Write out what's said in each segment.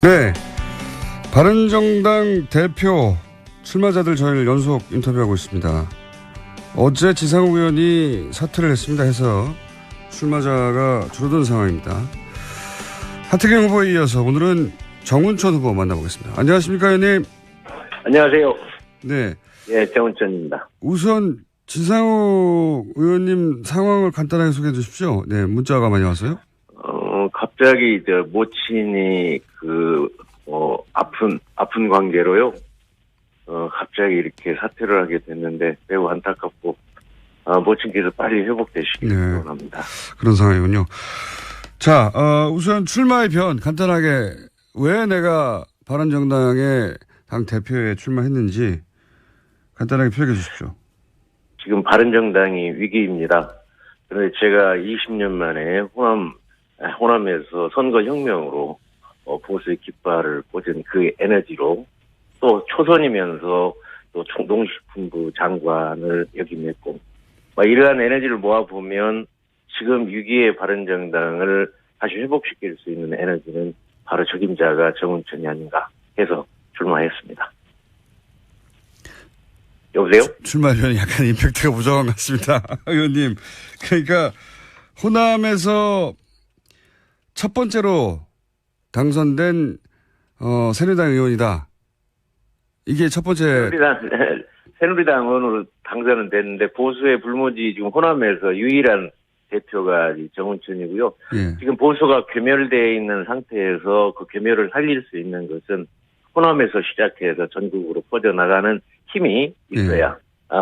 네. 바른정당 대표 출마자들 저희를 연속 인터뷰하고 있습니다. 어제 지상욱 의원이 사퇴를 했습니다 해서 출마자가 줄어든 상황입니다. 하태경 후보에 이어서 오늘은 정운천 후보 만나보겠습니다. 안녕하십니까, 의원님? 안녕하세요. 네. 예, 정운천입니다. 우선 지상욱 의원님 상황을 간단하게 소개해 주십시오. 네, 문자가 많이 왔어요. 갑자기 모친이 아픈 관계로요. 갑자기 이렇게 사퇴를 하게 됐는데 매우 안타깝고 모친께서 빨리 회복되시길 바랍니다. 그런 상황이군요. 자, 우선 출마의 변 간단하게 왜 내가 바른정당의 당 대표에 출마했는지 간단하게 표현해 주십시오. 지금 바른정당이 위기입니다. 그런데 제가 20년 만에 호남에서 선거혁명으로 보수의 깃발을 꽂은 그 에너지로 또 초선이면서 또 농식품부 장관을 역임했고 이러한 에너지를 모아보면 지금 위기의 바른정당을 다시 회복시킬 수 있는 에너지는 바로 적임자가 정운천이 아닌가 해서 출마했습니다. 여보세요? 출마변이 약간 임팩트가 부족한 것 같습니다. 의원님. 그러니까 호남에서 첫 번째로 당선된 새누리당 의원이다. 이게 첫 번째. 새누리당 의원으로 당선은 됐는데 보수의 불모지 지금 호남에서 유일한 대표가 정운천이고요. 예. 지금 보수가 괴멸되어 있는 상태에서 그 괴멸을 살릴 수 있는 것은 호남에서 시작해서 전국으로 퍼져나가는 힘이 있어야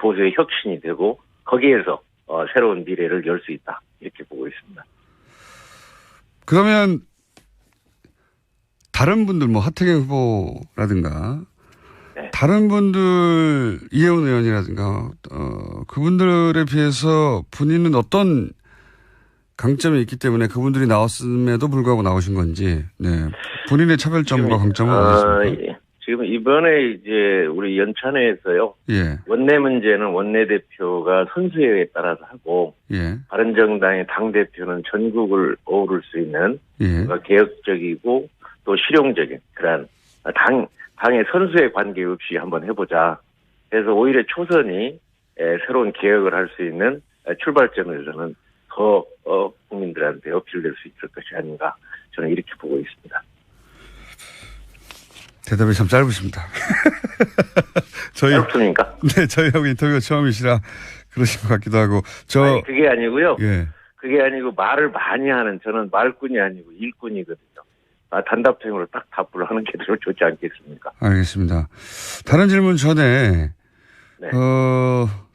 보수의 혁신이 되고 거기에서 새로운 미래를 열 수 있다. 이렇게 보고 있습니다. 그러면 다른 분들 하태경 후보라든가 다른 분들 이혜원 의원이라든가 그분들에 비해서 본인은 어떤 강점이 있기 때문에 그분들이 나왔음에도 불구하고 나오신 건지 본인의 차별점과 강점은 어디 있습니까? 지금 이번에 이제 우리 연찬회에서요. 원내 문제는 원내대표가 선수에 따라서 하고 바른정당의 당대표는 전국을 어우를 수 있는 개혁적이고 또 실용적인 그런 당의 선수에 관계없이 한번 해보자. 그래서 오히려 초선이 새로운 개혁을 할 수 있는 출발점에서는 더 국민들한테 어필될 수 있을 것이 아닌가 저는 이렇게 보고 있습니다. 대답이 참 짧으십니다. 짧습니까? 네, 저희하고 인터뷰가 처음이시라 그러신 것 같기도 하고. 아니, 그게 아니고요. 그게 아니고 말을 많이 하는 저는 말꾼이 아니고 일꾼이거든요. 단답형으로 딱 답을 하는 게 더 좋지 않겠습니까? 알겠습니다. 다른 질문 전에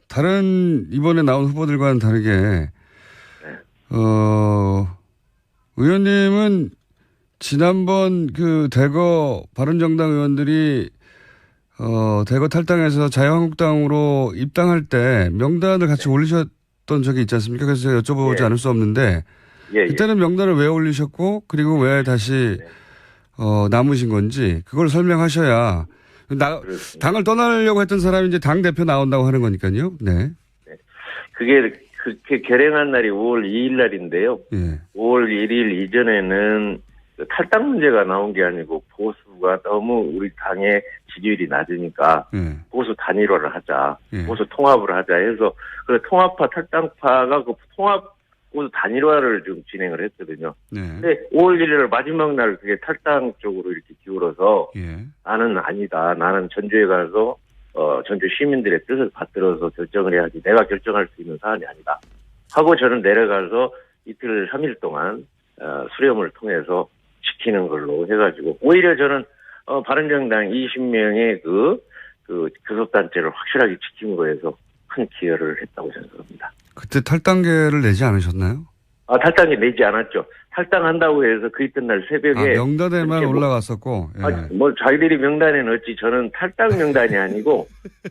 다른 이번에 나온 후보들과는 다르게 의원님은 지난번 대거 바른정당 의원들이 대거 탈당해서 자유한국당으로 입당할 때 명단을 같이 올리셨던 적이 있지 않습니까? 그래서 제가 여쭤보지 않을 수 없는데 그때는 명단을 왜 올리셨고 그리고 왜 다시 남으신 건지 그걸 설명하셔야 당을 떠나려고 했던 사람이 이제 당 대표 나온다고 하는 거니까요. 네. 그게 그렇게 결행한 날이 5월 2일 날인데요. 5월 1일 이전에는 탈당 문제가 나온 게 아니고 보수가 너무 우리 당의 지지율이 낮으니까 보수 단일화를 하자, 보수 통합을 하자 해서 그 통합파 탈당파가 그 통합 보수 단일화를 좀 진행을 했거든요. 근데 5월 1일 마지막 날 그게 탈당 쪽으로 이렇게 기울어서 나는 아니다. 나는 전주에 가서 전주 시민들의 뜻을 받들어서 결정을 해야지 내가 결정할 수 있는 사안이 아니다. 하고 저는 내려가서 이틀 3일 동안 수렴을 통해서 지키는 걸로 해가지고 오히려 저는 바른정당 20명의 그 교섭단체를 확실하게 지킴으로 해서 큰 기여를 했다고 생각합니다. 그때 탈당계를 내지 않으셨나요? 탈당계 내지 않았죠. 탈당한다고 해서 그 이튿날 새벽에 명단에만 올라갔었고. 자기들이 명단에 넣었지 저는 탈당 명단이 아니고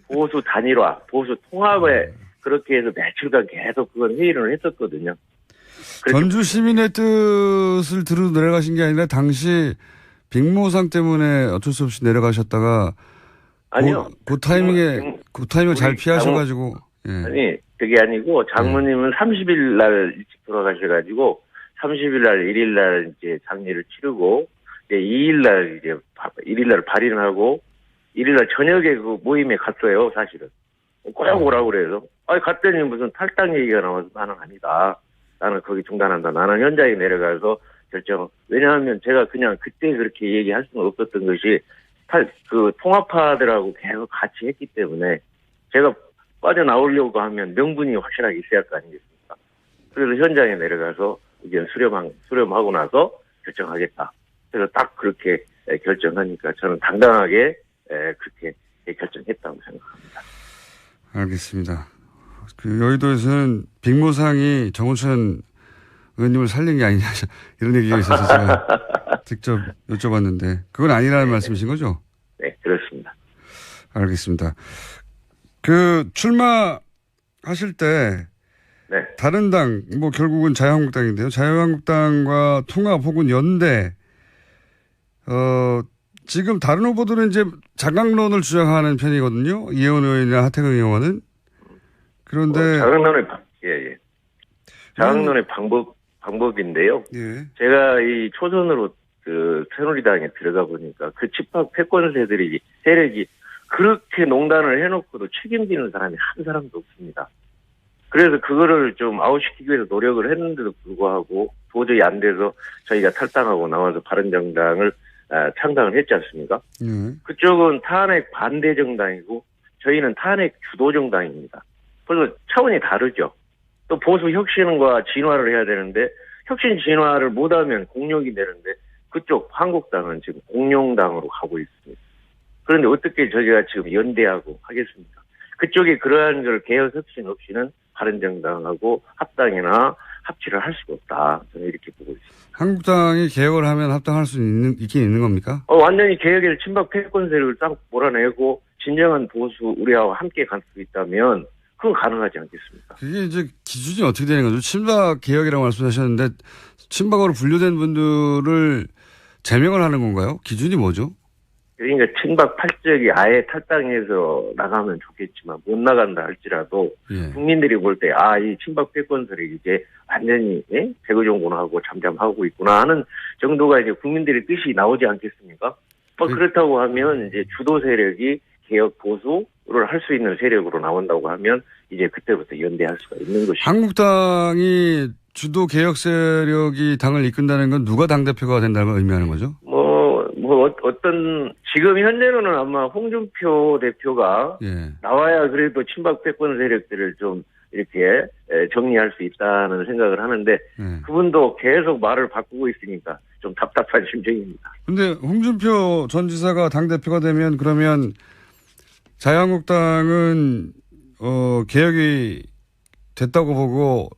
보수 단일화, 보수 통합에 그렇게 해서 며칠간 계속 그건 회의를 했었거든요. 전주 시민의 뜻을 들어 내려가신 게 아니라 당시 빅모상 때문에 어쩔 수 없이 내려가셨다가 아니요. 그 타이밍을 잘 피하셔가지고. 아니 그게 아니고 장모님은 30일 날 일찍 돌아가셔가지고 30일 날 1일 날 이제 장례를 치르고 이제 2일날 이제 1일날 발인하고 1일날 저녁에 그 모임에 갔어요. 사실은 꼭 오라고 그래서 갔더니 무슨 탈당 얘기가 나와서 나는 아니다. 나는 거기 중단한다. 나는 현장에 내려가서 결정. 왜냐하면 제가 그냥 그때 그렇게 얘기할 수는 없었던 것이 그 통합파들하고 계속 같이 했기 때문에 제가 빠져나오려고 하면 명분이 확실하게 있어야 할 거 아니겠습니까? 그래서 현장에 내려가서 의견 수렴하고 나서 결정하겠다. 그래서 딱 그렇게 결정하니까 저는 당당하게 그렇게 결정했다고 생각합니다. 알겠습니다. 그 여의도에서는 빅모상이 정우천 의원님을 살린 게 아니냐 이런 얘기가 있어서 제가 직접 여쭤봤는데 그건 아니라는 말씀이신 거죠? 네, 그렇습니다. 알겠습니다. 그 출마하실 때 네. 다른 당, 뭐 결국은 자유한국당인데요. 자유한국당과 통합 혹은 연대, 지금 다른 후보들은 이제 자강론을 주장하는 편이거든요. 이혜원 의원이나 하태경 의원은. 그런데 자강론의 방법인데요. 예. 제가 이 초선으로 그 새누리당에 들어가 보니까 그 집합 패권 세력이 그렇게 농단을 해놓고도 책임지는 사람이 한 사람도 없습니다. 그래서 그거를 좀 아웃시키기 위해서 노력을 했는데도 불구하고 도저히 안 돼서 저희가 탈당하고 나와서 바른정당을 창당을 했지 않습니까? 그쪽은 탄핵 반대 정당이고 저희는 탄핵 주도 정당입니다. 그래서 차원이 다르죠. 또 보수 혁신과 진화를 해야 되는데 혁신 진화를 못하면 공룡이 되는데 그쪽 한국당은 지금 공룡당으로 가고 있습니다. 그런데 어떻게 저희가 지금 연대하고 하겠습니까? 그쪽이 그러한 걸 개혁 혁신 없이는 바른정당하고 합당이나 합치를 할 수가 없다. 저는 이렇게 보고 있습니다. 한국당이 개혁을 하면 합당할 수 있긴 있는 겁니까? 완전히 개혁의 친박 패권 세력을 딱 몰아내고 진정한 보수 우리와 함께 갈 수 있다면 그건 가능하지 않겠습니까? 그게 이제 기준이 어떻게 되는 거죠? 친박 개혁이라고 말씀하셨는데 친박으로 분류된 분들을 제명을 하는 건가요? 기준이 뭐죠? 그러니까 친박 팔적이 아예 탈당해서 나가면 좋겠지만 못 나간다 할지라도 예. 국민들이 볼 때 이 친박 패권 세력이 이제 완전히 재거종군하고 잠잠하고 있구나 하는 정도가 이제 국민들의 뜻이 나오지 않겠습니까? 그렇다고 하면 이제 주도 세력이 개혁 보수를 할 수 있는 세력으로 나온다고 하면 이제 그때부터 연대할 수가 있는 것이죠. 한국당이 주도 개혁 세력이 당을 이끈다는 건 누가 당대표가 된다는 의미하는 거죠? 지금 현재로는 아마 홍준표 대표가 나와야 그래도 친박 패권 세력들을 좀 이렇게 정리할 수 있다는 생각을 하는데 그분도 계속 말을 바꾸고 있으니까 좀 답답한 심정입니다. 근데 홍준표 전 지사가 당대표가 되면 그러면 자유한국당은 개혁이 됐다고 보고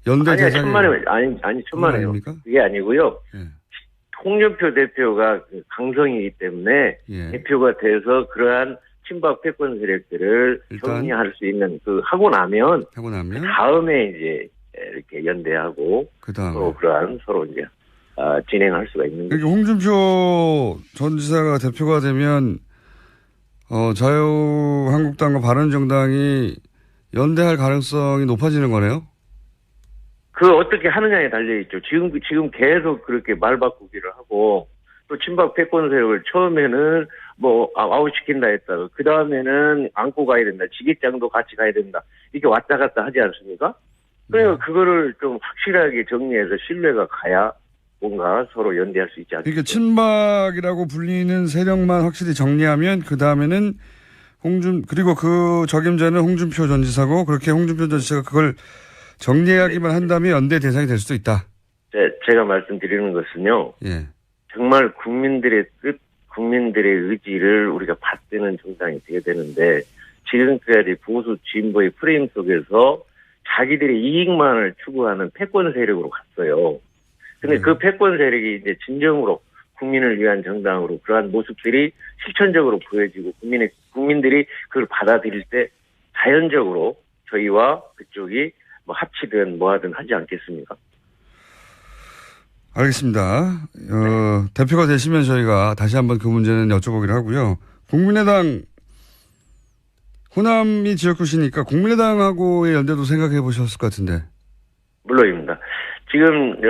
연대 대상이 천만에요. 그게 아니고요. 홍준표 대표가 강성이기 때문에 대표가 돼서 그러한 친박 패권 세력들을 정리할 수 있는 하고 나면 다음에 이제 이렇게 연대하고 서로 이제 진행할 수가 있는 거죠. 그러니까 홍준표 전 지사가 대표가 되면 자유한국당과 바른정당이 연대할 가능성이 높아지는 거네요. 어떻게 하느냐에 달려있죠. 지금 계속 그렇게 말 바꾸기를 하고, 또 친박 패권 세력을 처음에는 아웃시킨다 했다가, 그 다음에는 안고 가야 된다. 지게장도 같이 가야 된다. 이렇게 왔다 갔다 하지 않습니까? 그러니까 그거를 좀 확실하게 정리해서 신뢰가 가야 뭔가 서로 연대할 수 있지 않습니까? 그러니까 친박이라고 불리는 세력만 확실히 정리하면, 그 다음에는 그리고 그 적임자는 홍준표 전 지사고, 그렇게 홍준표 전 지사가 그걸 정리하기만 한다면 연대 대상이 될 수도 있다. 제가 말씀드리는 것은요. 정말 국민들의 뜻, 국민들의 의지를 우리가 받드는 정당이 되어야 되는데 지금까지 보수 진보의 프레임 속에서 자기들의 이익만을 추구하는 패권 세력으로 갔어요. 근데 그 패권 세력이 이제 진정으로 국민을 위한 정당으로 그러한 모습들이 실천적으로 보여지고 국민들이 그걸 받아들일 때 자연적으로 저희와 그쪽이 합치든 뭐하든 하지 않겠습니까? 알겠습니다. 대표가 되시면 저희가 다시 한번 그 문제는 여쭤보기로 하고요. 국민의당 호남이 지역구시니까 국민의당하고의 연대도 생각해 보셨을 것 같은데. 물론입니다. 지금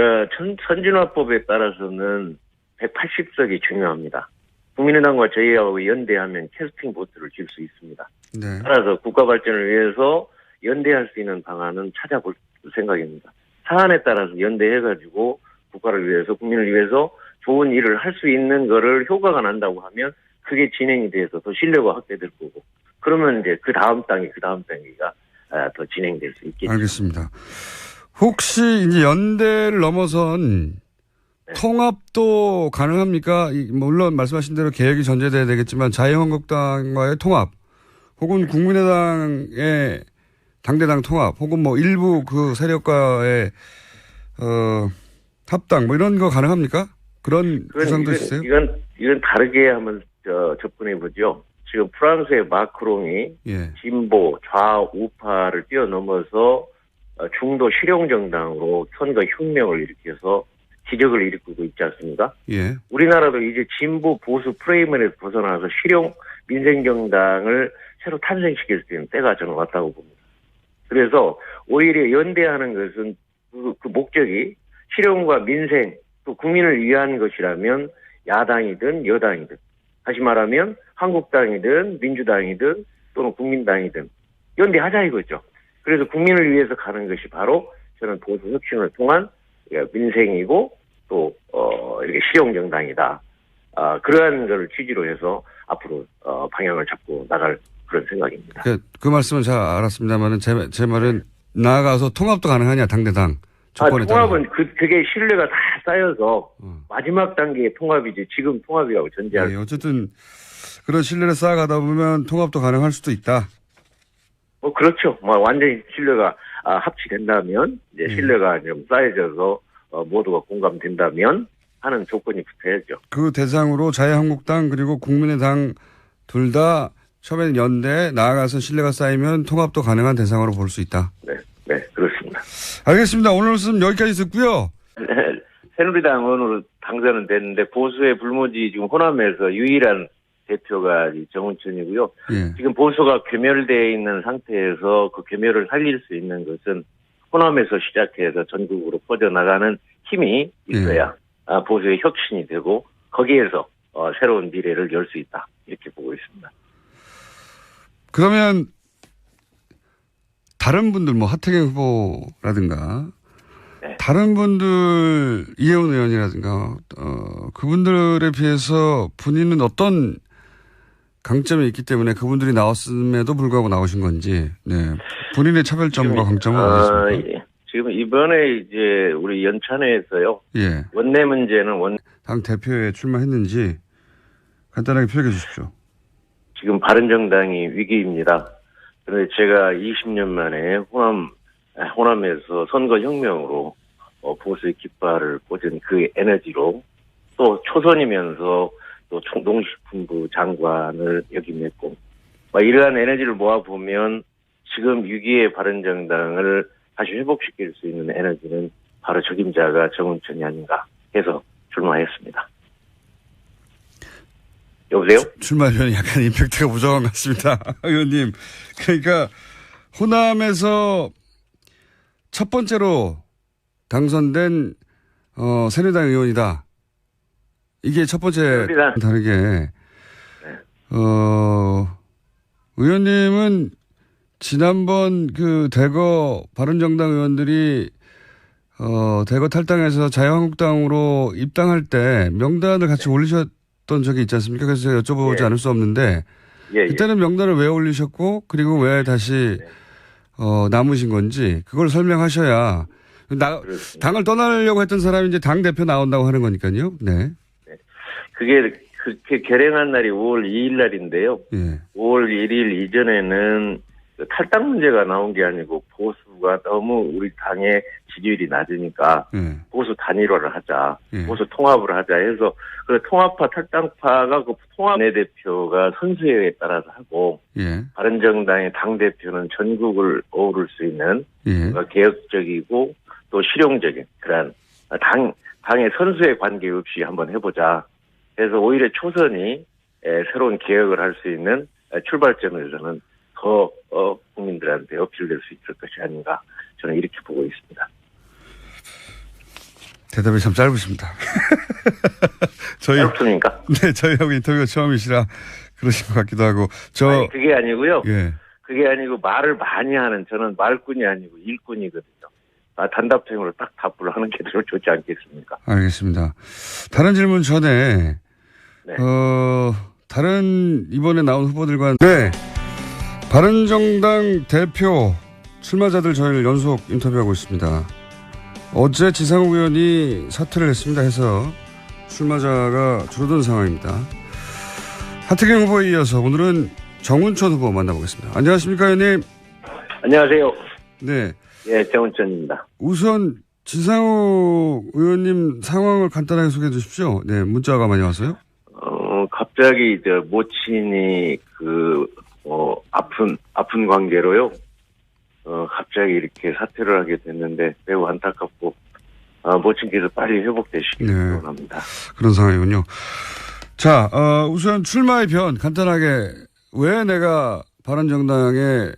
선진화법에 따라서는 180석이 중요합니다. 국민의당과 저희하고 연대하면 캐스팅 보트를 질 수 있습니다. 네. 따라서 국가 발전을 위해서 연대할 수 있는 방안은 찾아볼 생각입니다. 사안에 따라서 연대해가지고 국가를 위해서 국민을 위해서 좋은 일을 할 수 있는 거를 효과가 난다고 하면 그게 진행이 돼서 더 신뢰가 확대될 거고 그러면 이제 그 다음 단계가 더 진행될 수 있겠죠. 알겠습니다. 혹시 이제 연대를 넘어선 네. 통합도 가능합니까? 물론 말씀하신 대로 개혁이 전제돼야 되겠지만 자유한국당과의 통합 혹은 국민의당의 당대당 통합 혹은 뭐 일부 그 세력과의 합당 뭐 이런 거 가능합니까? 그런 구상도 있어요? 이건 다르게 한번 접근해 보죠. 지금 프랑스의 마크롱이 진보 좌우파를 뛰어넘어서 중도 실용정당으로 선거 혁명을 일으켜서 기적을 일으키고 있지 않습니까? 예. 우리나라도 이제 진보 보수 프레임에서 벗어나서 실용 민생정당을 새로 탄생시킬 수 있는 때가 저는 왔다고 봅니다. 그래서 오히려 연대하는 것은 그 목적이 실용과 민생 또 국민을 위한 것이라면 야당이든 여당이든 다시 말하면 한국당이든 민주당이든 또는 국민당이든 연대하자 이거죠. 그래서 국민을 위해서 가는 것이 바로 저는 보수 혁신을 통한 민생이고 또 이렇게 실용정당이다. 그러한 것을 취지로 해서 앞으로 방향을 잡고 나갈 그런 생각입니다. 그 말씀은 잘 알았습니다만은 제 말은 나아가서 통합도 가능하냐 당대당. 통합은 그게 신뢰가 다 쌓여서 마지막 단계의 통합이지 지금 통합이라고 전제할. 네, 어쨌든 그런 신뢰를 쌓아가다 보면 통합도 가능할 수도 있다. 그렇죠. 완전히 신뢰가 합치된다면 이제 신뢰가 좀 쌓여져서 모두가 공감된다면 하는 조건이 붙어야죠. 그 대상으로 자유한국당 그리고 국민의당 둘 다 처음에는 연대 나아가서 신뢰가 쌓이면 통합도 가능한 대상으로 볼 수 있다. 네, 그렇습니다. 알겠습니다. 오늘 말씀 여기까지 듣고요. 새누리당 의원으로 당선은 됐는데 보수의 불모지 지금 호남에서 유일한 대표가 정운천이고요. 예. 지금 보수가 괴멸되어 있는 상태에서 그 괴멸을 살릴 수 있는 것은 호남에서 시작해서 전국으로 퍼져나가는 힘이 있어야 보수의 혁신이 되고 거기에서 새로운 미래를 열 수 있다. 이렇게 보고 있습니다. 그러면 다른 분들 뭐 하태경 후보라든가 다른 분들 이혜원 의원이라든가 그분들에 비해서 본인은 어떤 강점이 있기 때문에 그분들이 나왔음에도 불구하고 나오신 건지 본인의 차별점과 강점은 어디 있습니까? 지금 이번에 이제 우리 연찬회에서요. 원내 문제는 당 대표에 출마했는지 간단하게 표현해 주십시오. 지금 바른정당이 위기입니다. 그런데 제가 20년 만에 호남에서 선거혁명으로 보수의 깃발을 꽂은 그 에너지로 또 초선이면서 또 농식품부 장관을 역임했고 이러한 에너지를 모아보면 지금 위기의 바른정당을 다시 회복시킬 수 있는 에너지는 바로 적임자가 정운천이 아닌가 해서 출마했습니다. 여보세요? 출마하면 약간 임팩트가 부족한 것 같습니다. 의원님. 그러니까 호남에서 첫 번째로 당선된 새누리당 의원이다. 이게 첫 번째 다르게 의원님은 지난번 그 대거 바른정당 의원들이 대거 탈당해서 자유한국당으로 입당할 때 명단을 같이 올리셨던 적이 있지 않습니까? 그래서 제가 여쭤보지 않을 수 없는데 그때는 명단을 왜 올리셨고 그리고 왜 다시 남으신 건지 그걸 설명하셔야 당을 떠나려고 했던 사람이 이제 당 대표 나온다고 하는 거니까요. 네. 그게 그렇게 결행한 날이 5월 2일 날인데요. 5월 1일 이전에는 탈당 문제가 나온 게 아니고 보수가 너무 우리 당의 지지율이 낮으니까 보수 단일화를 하자, 보수 통합을 하자 해서 그 통합파 탈당파가 그 통합 내대표가 선수회에 따라서 하고 바른정당의 당 대표는 전국을 어우를 수 있는 개혁적이고 또 실용적인 그런 당의 선수에 관계없이 한번 해보자. 그래서 오히려 초선이 새로운 개혁을 할 수 있는 출발점에서는 더 국민들한테 어필될 수 있을 것이 아닌가 저는 이렇게 보고 있습니다. 대답이 참 짧으십니다. 짧습니까? 네, 저희하고 인터뷰가 처음이시라 그러신 것 같기도 하고. 아니, 그게 아니고요. 예. 그게 아니고 말을 많이 하는 저는 말꾼이 아니고 일꾼이거든요. 단답형으로 딱 답을 하는 게 더 좋지 않겠습니까? 알겠습니다. 다른 질문 전에, 네. 다른 이번에 나온 후보들과, 네. 바른정당 대표 출마자들 저희를 연속 인터뷰하고 있습니다. 어제 지상욱 의원이 사퇴를 했습니다 해서 출마자가 줄어든 상황입니다. 하태경 후보에 이어서 오늘은 정운천 후보 만나보겠습니다. 안녕하십니까, 의원님? 안녕하세요. 네. 예, 정운천입니다. 우선 지상욱 의원님 상황을 간단하게 소개해 주십시오. 네, 문자가 많이 왔어요. 갑자기 모친이 아픈 관계로요. 갑자기 이렇게 사퇴를 하게 됐는데 매우 안타깝고 모친께서 빨리 회복되시길 바랍니다. 그런 상황이군요. 자, 우선 출마의 변 간단하게 왜 내가 바른정당에